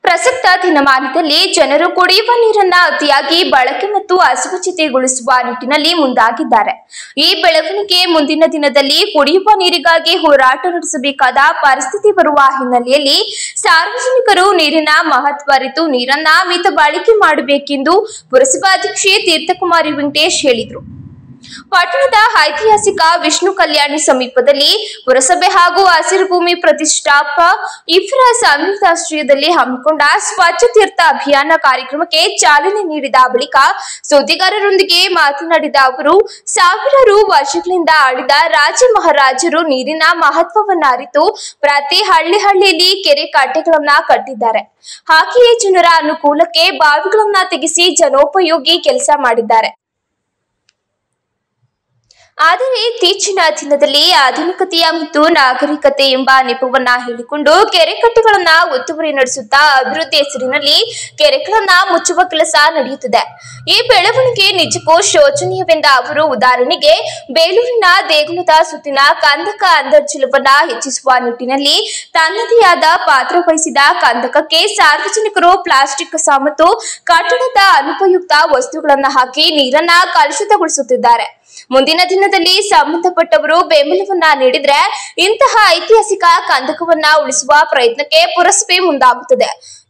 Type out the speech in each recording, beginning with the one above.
ಪ್ರಸಕ್ತ ದಿನಮಾನದಲ್ಲಿ ಜನರು ಕುಡಿಯುವ ನೀರನ್ನ ಅತಿಯಾಗಿ ಬಳಕೆ ಮತ್ತು ಅಸ್ವಚ್ಛತೆಗೊಳಿಸುವ ನಿಟ್ಟಿನಲ್ಲಿ ಮುಂದಾಗಿದ್ದಾರೆ. ಈ ಬೆಳವಣಿಗೆ ಮುಂದಿನ ದಿನದಲ್ಲಿ ಕುಡಿಯುವ ನೀರಿಗಾಗಿ ಹೋರಾಟ ನಡೆಸಬೇಕಾದ ಪರಿಸ್ಥಿತಿ ಬರುವ ಹಿನ್ನೆಲೆಯಲ್ಲಿ ಸಾರ್ವಜನಿಕರು ನೀರಿನ ಮಹತ್ವ ಅರಿತು ನೀರನ್ನ ಮಿತ ಬಳಕೆ ಮಾಡಬೇಕೆಂದು ಪುರಸಭಾಧ್ಯಕ್ಷೆ ತೀರ್ಥಕುಮಾರಿ ವೆಂಕಟೇಶ್ ಹೇಳಿದರು. ಪಟ್ಟಣದ ಐತಿಹಾಸಿಕ ವಿಷ್ಣು ಕಲ್ಯಾಣಿ ಸಮೀಪದಲ್ಲಿ ಪುರಸಭೆ ಹಾಗೂ ಹಸಿರು ಭೂಮಿ ಪ್ರತಿಷ್ಠಾಪ ಇಫ್ರ ಸಂಯುಕ್ತಾಶ್ರಯದಲ್ಲಿ ಹಮ್ಮಿಕೊಂಡ ಸ್ವಚ್ಛ ತೀರ್ಥ ಅಭಿಯಾನ ಕಾರ್ಯಕ್ರಮಕ್ಕೆ ಚಾಲನೆ ನೀಡಿದ ಬಳಿಕ ಸುದ್ದಿಗಾರರೊಂದಿಗೆ ಮಾತನಾಡಿದ ಅವರು, ಸಾವಿರಾರು ವರ್ಷಗಳಿಂದ ಆಳಿದ ರಾಜ ಮಹಾರಾಜರು ನೀರಿನ ಮಹತ್ವವನ್ನ ಅರಿತು ಪ್ರತಿ ಹಳ್ಳಿಯಲ್ಲಿ ಕೆರೆ ಕಟ್ಟೆಗಳನ್ನ ಕಟ್ಟಿದ್ದಾರೆ. ಹಾಗೆಯೇ ಜನರ ಅನುಕೂಲಕ್ಕೆ ಬಾವಿಗಳನ್ನ ತೆಗೆಸಿ ಜನೋಪಯೋಗಿ ಕೆಲಸ ಮಾಡಿದ್ದಾರೆ. ಆದರೆ ಇತ್ತೀಚಿನ ದಿನದಲ್ಲಿ ಆಧುನಿಕತೆಯ ಮತ್ತು ನಾಗರಿಕತೆ ಎಂಬ ನೆಪವನ್ನ ಹೇಳಿಕೊಂಡು ಕೆರೆಕಟ್ಟೆಗಳನ್ನ ಒತ್ತುವರಿ ನಡೆಸುತ್ತಾ ಅಭಿವೃದ್ಧಿ ಹೆಸರಿನಲ್ಲಿ ಕೆರೆಗಳನ್ನ ಮುಚ್ಚುವ ಕೆಲಸ ನಡೆಯುತ್ತಿದೆ. ಈ ಬೆಳವಣಿಗೆ ನಿಜಕ್ಕೂ ಶೋಚನೀಯವೆಂದ ಅವರು ಉದಾಹರಣೆಗೆ ಬೇಲೂರಿನ ದೇಗುಲದ ಸುತ್ತಿನ ಕಂದಕ ಅಂತರ್ಜಲವನ್ನ ಹೆಚ್ಚಿಸುವ ನಿಟ್ಟಿನಲ್ಲಿ ತನ್ನದೇ ಆದ ಪಾತ್ರ ವಹಿಸಿದ ಕಂದಕಕ್ಕೆ ಸಾರ್ವಜನಿಕರು ಪ್ಲಾಸ್ಟಿಕ್ ಕಸ ಮತ್ತು ಕಟ್ಟಡದ ಅನುಪಯುಕ್ತ ವಸ್ತುಗಳನ್ನ ಹಾಕಿ ನೀರನ್ನ ಕಲುಷಿತಗೊಳಿಸುತ್ತಿದ್ದಾರೆ. ಮುಂದಿನ ದಿನದಲ್ಲಿ ಸಂಬಂಧಪಟ್ಟವರು ಬೆಂಬಲವನ್ನ ನೀಡಿದ್ರೆ ಇಂತಹ ಐತಿಹಾಸಿಕ ಕಂದಕವನ್ನ ಉಳಿಸುವ ಪ್ರಯತ್ನಕ್ಕೆ ಪುರಸಭೆ ಮುಂದಾಗುತ್ತದೆ.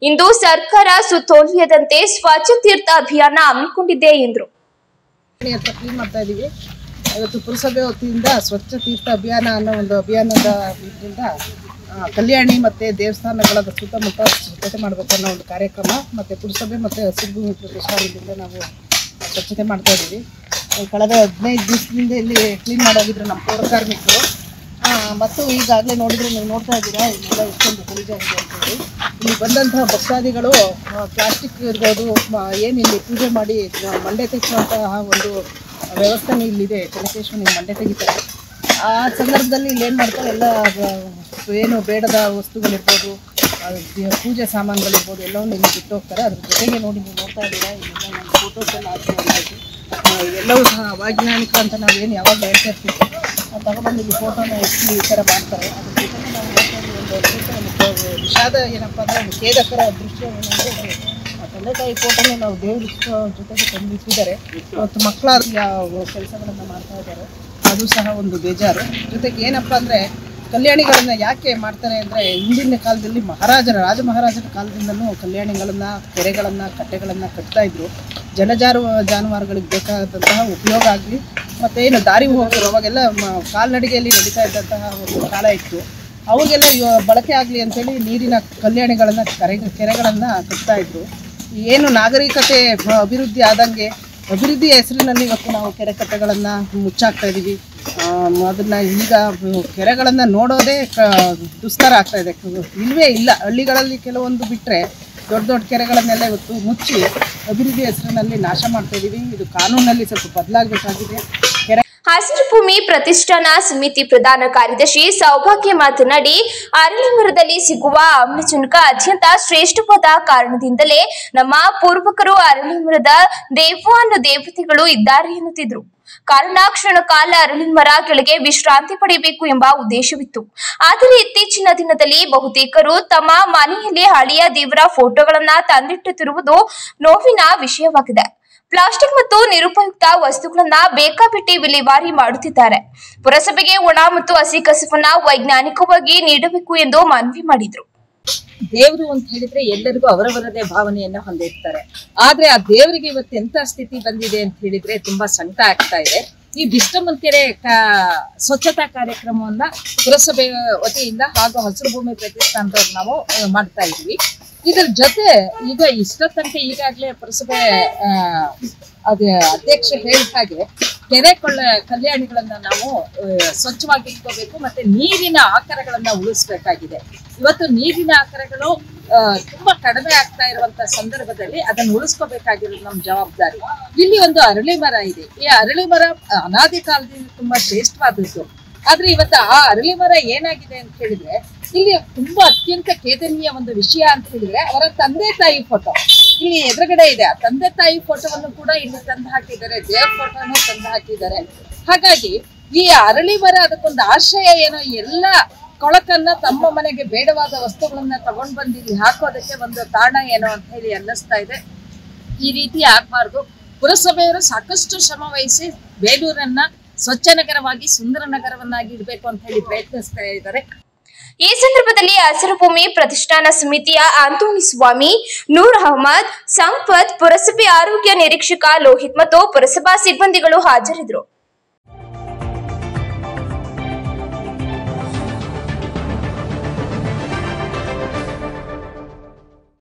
ಇಂದು ಸರ್ಕಾರ ಸುತ್ತೋಲೆಯದಂತೆ ಸ್ವಚ್ಛ ತೀರ್ಥ ಅಭಿಯಾನ ಹಮ್ಮಿಕೊಂಡಿದೆ ಎಂದರು. ಇವತ್ತು ಪುರಸಭೆ ವತಿಯಿಂದ ಸ್ವಚ್ಛ ತೀರ್ಥ ಅಭಿಯಾನ ಅನ್ನೋ ಒಂದು ಅಭಿಯಾನದ ಕಲ್ಯಾಣಿ ಮತ್ತು ದೇವಸ್ಥಾನಗಳ ಸುತ್ತಮುತ್ತ ಸ್ವಚ್ಛತೆ ಮಾಡಬೇಕು ಅನ್ನೋ ಒಂದು ಕಾರ್ಯಕ್ರಮ ಮತ್ತು ಪುರಸಭೆ ಮತ್ತು ಹಸಿರು ಭೂಮಿ ಪ್ರತಿಷ್ಠಾನದಿಂದ ನಾವು ಸ್ವಚ್ಛತೆ ಮಾಡ್ತಾ ಇದ್ದೀವಿ. ಕಳೆದ 15 ದಿವಸದಿಂದ ಇಲ್ಲಿ ಕ್ಲೀನ್ ಮಾಡೋಗಿದ್ರು ನಮ್ಮ ಪೌರ ಕಾರ್ಮಿಕರು. ಮತ್ತು ಈಗಾಗಲೇ ನೋಡಿದರೆ ನೀವು ನೋಡ್ತಾ ಇದ್ದೀರಾ ಇಲ್ಲೆಲ್ಲ ಎಷ್ಟೊಂದು ಗಲೀಜಾಗಿದೆ ಅಂತೇಳಿ. ಇಲ್ಲಿ ಬಂದಂತಹ ಭಕ್ತಾದಿಗಳು ಪ್ಲಾಸ್ಟಿಕ್ ಇರ್ಬೋದು, ಏನಿಲ್ಲಿ ಪೂಜೆ ಮಾಡಿ ಮಂಡೆ ತೆಗೆಸುವಂತಹ ಒಂದು ವ್ಯವಸ್ಥೆನೂ ಇಲ್ಲಿದೆ. ಚೆನ್ನಕೇಶ್ವರ ಮಂಡೆ ತೆಗಿತಾರೆ. ಆ ಸಂದರ್ಭದಲ್ಲಿ ಇಲ್ಲಿ ಏನು ಮಾಡ್ತಾರೆ, ಎಲ್ಲ ಏನು ಬೇಡದ ವಸ್ತುಗಳಿರ್ಬೋದು, ಪೂಜೆ ಸಾಮಾನುಗಳಿರ್ಬೋದು ಎಲ್ಲವನ್ನು ಇಲ್ಲಿ ಬಿಟ್ಟು ಹೋಗ್ತಾರೆ. ಅದ್ರ ಜೊತೆಗೆ ನೋಡಿ ನೀವು ನೋಡ್ತಾ ಇದ್ದೀರಾ ಇಲ್ಲೆಲ್ಲ ನಮ್ಮ ಫೋಟೋಸ್ ಎಲ್ಲ ಹಾಕಿ ಎಲ್ಲವೂ ಸಹ ಅವೈಜ್ಞಾನಿಕ ಅಂತ ನಾವೇನು ಯಾವಾಗ ಹೇಳ್ತಾ ಇರ್ತೀವಿ ತಗೊಬಂದು ಇಲ್ಲಿ ಫೋಟೋನ ಹೆಚ್ಚಿ ಈ ಥರ ಮಾಡ್ತಾರೆ. ಅದ್ರ ಜೊತೆಗೆ ನಾವು ಒಂದು ವಿಷಾದ ಏನಪ್ಪ ಅಂದರೆ ಒಂದು ಖೇದಕರ ದೃಶ್ಯ ಏನಂದರೆ ತಂದೆ ತಾಯಿ ಫೋಟೋನ ನಾವು ದೇವ್ರ ಜೊತೆಗೆ ತಂದಿಟ್ಟಿದ್ದಾರೆ. ಇವತ್ತು ಮಕ್ಕಳ ಕೆಲಸಗಳನ್ನು ಮಾಡ್ತಾ ಇದ್ದಾರೆ, ಅದು ಸಹ ಒಂದು ಬೇಜಾರು. ಜೊತೆಗೆ ಏನಪ್ಪ ಅಂದರೆ ಕಲ್ಯಾಣಿಗಳನ್ನು ಯಾಕೆ ಮಾಡ್ತಾರೆ ಅಂದರೆ ಹಿಂದಿನ ಕಾಲದಲ್ಲಿ ರಾಜ ಮಹಾರಾಜರ ಕಾಲದಿಂದಲೂ ಕಲ್ಯಾಣಿಗಳನ್ನು, ಕೆರೆಗಳನ್ನು, ಕಟ್ಟೆಗಳನ್ನು ಕಟ್ತಾ ಇದ್ರು. ಜಾನುವಾರುಗಳಿಗೆ ಬೇಕಾದಂತಹ ಉಪಯೋಗ ಆಗಲಿ ಮತ್ತು ಏನು ದಾರಿ ಹೋಗೋರು ಅವಾಗೆಲ್ಲ ಕಾಲ್ನಡಿಗೆಯಲ್ಲಿ ನಡೀತಾ ಇದ್ದಂತಹ ಒಂದು ಕಾಲ ಇತ್ತು. ಅವ್ರಿಗೆಲ್ಲ ಬಳಕೆ ಆಗಲಿ ಅಂಥೇಳಿ ನೀರಿನ ಕಲ್ಯಾಣಿಗಳನ್ನು ಕೆರೆಗಳನ್ನು ಕಟ್ತಾ ಇದ್ರು. ಏನು ನಾಗರಿಕತೆ ಅಭಿವೃದ್ಧಿ ಆದಂಗೆ ಅಭಿವೃದ್ಧಿ ಹೆಸರಿನಲ್ಲಿ ಇವತ್ತು ನಾವು ಕೆರೆ ಕಟ್ಟೆಗಳನ್ನು ಮುಚ್ಚಾಕ್ತಾ ಇದ್ದೀವಿ. ಅದನ್ನು ಈಗ ಕೆರೆಗಳನ್ನು ನೋಡೋದೇ ದುಸ್ತರ ಆಗ್ತಾ ಇದೆ. ಇಲ್ಲವೇ ಇಲ್ಲ. ಹಳ್ಳಿಗಳಲ್ಲಿ ಕೆಲವೊಂದು ಬಿಟ್ಟರೆ ದೊಡ್ಡ ಕೆರೆಗಳನ್ನೆಲ್ಲ ಇವತ್ತು ಮುಚ್ಚಿ ಅಭಿವೃದ್ಧಿ ಹೆಸರಿನಲ್ಲಿ ನಾಶ ಮಾಡ್ತಾ ಇದ್ದೀವಿ. ಇದು ಕಾನೂನಲ್ಲಿ ಸ್ವಲ್ಪ ಬದಲಾಗಬೇಕಾಗಿದೆ. ಹಸಿರು ಭೂಮಿ ಪ್ರತಿಷ್ಠಾನ ಸಮಿತಿ ಪ್ರಧಾನ ಕಾರ್ಯದರ್ಶಿ ಸೌಭಾಗ್ಯ ಮಾತನಾಡಿ, ಅರಳಿ ಮರದಲ್ಲಿ ಸಿಗುವ ಆಮ್ಲಜನಕ ಅತ್ಯಂತ ಶ್ರೇಷ್ಠವಾದ ಕಾರಣದಿಂದಲೇ ನಮ್ಮ ಪೂರ್ವಕರು ಅರಳಿ ಮರದ ದೇವತೆಗಳು ಇದ್ದಾರೆ ಎನ್ನುತ್ತಿದ್ರು. ಕಾರಣ ಕ್ಷಣಕಾಲ ಅರಳಿ ಮರ ಕೆಳಗೆ ವಿಶ್ರಾಂತಿ ಪಡೆಯಬೇಕು ಎಂಬ ಉದ್ದೇಶವಿತ್ತು. ಆದರೆ ಇತ್ತೀಚಿನ ದಿನದಲ್ಲಿ ಬಹುತೇಕರು ತಮ್ಮ ಮನೆಯಲ್ಲಿ ಹಳೆಯ ದೇವರ ಫೋಟೋಗಳನ್ನ ತಂದಿಟ್ಟುತ್ತಿರುವುದು ನೋವಿನ ವಿಷಯವಾಗಿದೆ. ಪ್ಲಾಸ್ಟಿಕ್ ಮತ್ತು ನಿರುಪಯುಕ್ತ ವಸ್ತುಗಳನ್ನ ಬೇಕಾಬಿಟ್ಟಿ ವಿಲೇವಾರಿ ಮಾಡುತ್ತಿದ್ದಾರೆ. ಪುರಸಭೆಗೆ ಒಣ ಮತ್ತು ಹಸಿ ಕಸವನ್ನ ವೈಜ್ಞಾನಿಕವಾಗಿ ನೀಡಬೇಕು ಎಂದು ಮನವಿ ಮಾಡಿದ್ರು. ದೇವರು ಅಂತ ಹೇಳಿದ್ರೆ ಎಲ್ಲರಿಗೂ ಅವರವರದೇ ಭಾವನೆಯನ್ನ ಹೊಂದಿರ್ತಾರೆ. ಆದ್ರೆ ಆ ದೇವರಿಗೆ ಇವತ್ತು ಎಂತ ಸ್ಥಿತಿ ಬಂದಿದೆ ಅಂತ ಹೇಳಿದ್ರೆ ತುಂಬಾ ಸಂಕಟ ಆಗ್ತಾ ಇದೆ. ಈ ಬಿಸ್ಟಮನ್ ಕೆರೆ ಸ್ವಚ್ಛತಾ ಕಾರ್ಯಕ್ರಮವನ್ನ ಪುರಸಭೆ ವತಿಯಿಂದ ಹಾಗೂ ಹಸಿರು ಭೂಮಿ ಪ್ರತಿಷ್ಠಾನದವ್ರು ನಾವು ಮಾಡ್ತಾ ಇದ್ವಿ. ಇದರ ಜೊತೆ ಈಗ ತನಕ ಈಗಾಗಲೇ ಪುರಸಭೆ ಅಧ್ಯಕ್ಷ ಹೇಳಿದ ಹಾಗೆ ಕೆರೆ ಕಲ್ಯಾಣಿಗಳನ್ನ ನಾವು ಸ್ವಚ್ಛವಾಗಿ ಇಟ್ಕೋಬೇಕು ಮತ್ತೆ ನೀರಿನ ಆಕರಗಳನ್ನ ಉಳಿಸ್ಬೇಕಾಗಿದೆ. ಇವತ್ತು ನೀರಿನ ಆಕರಗಳು ತುಂಬಾ ಕಡಿಮೆ ಆಗ್ತಾ ಇರುವಂತ ಸಂದರ್ಭದಲ್ಲಿ ಅದನ್ನು ಉಳಿಸ್ಕೋಬೇಕಾಗಿರೋದು ನಮ್ಮ ಜವಾಬ್ದಾರಿ. ಇಲ್ಲಿ ಒಂದು ಅರಳಿ ಮರ ಇದೆ. ಈ ಅರಳಿ ಮರ ಅನಾದಿ ಕಾಲದಿಂದ ತುಂಬಾ ಶ್ರೇಷ್ಠವಾದದ್ದು. ಆದ್ರೆ ಇವತ್ತು ಆ ಅರಳಿ ಮರ ಏನಾಗಿದೆ ಅಂತ ಹೇಳಿದ್ರೆ ಇಲ್ಲಿ ತುಂಬಾ ಅತ್ಯಂತ ಖೇದನೀಯ ಒಂದು ವಿಷಯ ಅಂತ ಹೇಳಿದ್ರೆ ಅವರ ತಂದೆ ತಾಯಿ ಫೋಟೋ ಇಲ್ಲಿ ಎದುರುಗಡೆ ಇದೆ. ಆ ತಂದೆ ತಾಯಿ ಫೋಟೋವನ್ನು ಕೂಡ ಇಲ್ಲಿ ತಂದು ಹಾಕಿದ್ದಾರೆ, ದೇವ್ರ ಫೋಟೋನು ತಂದು ಹಾಕಿದ್ದಾರೆ. ಹಾಗಾಗಿ ಈ ಅರಳಿ ಮರ ಅದಕ್ಕೊಂದು ಆಶ್ರಯ ಏನೋ ಎಲ್ಲ ಕೊಳಕನ್ನ ತಮ್ಮ ಮನೆಗೆ ಬೇಡವಾದ ವಸ್ತುಗಳನ್ನ ತಗೊಂಡ್ ಬಂದು ಇಲ್ಲಿ ಹಾಕೋದಕ್ಕೆ ಒಂದು ತಾಣ ಏನೋ ಅಂತ ಹೇಳಿ ಅನ್ನಿಸ್ತಾ ಇದೆ. ಈ ರೀತಿ ಆಗ್ಬಾರ್ದು. ಪುರಸಭೆಯವರು ಸಾಕಷ್ಟು ಶ್ರಮ ವಹಿಸಿ ಬೇಲೂರನ್ನ ಸ್ವಚ್ಛ ನಗರವಾಗಿ ಸುಂದರ ನಗರವನ್ನಾಗಿ ಇಡಬೇಕು ಅಂತ ಹೇಳಿ ಪ್ರಯತ್ನಿಸ್ತಾ ಇದ್ದಾರೆ. ಈ ಸಂದರ್ಭದಲ್ಲಿ ಹಸಿರು ಭೂಮಿ ಪ್ರತಿಷ್ಠಾನ ಸಮಿತಿಯ ಆಂಟೋನಿ ಸ್ವಾಮಿ, ನೂರ್ ಅಹಮದ್, ಸಂಪತ್, ಪುರಸಭೆ ಆರೋಗ್ಯ ನಿರೀಕ್ಷಕ ಲೋಹಿತ್ ಮತ್ತು ಪುರಸಭಾ ಸಿಬ್ಬಂದಿಗಳು ಹಾಜರಿದ್ದರು.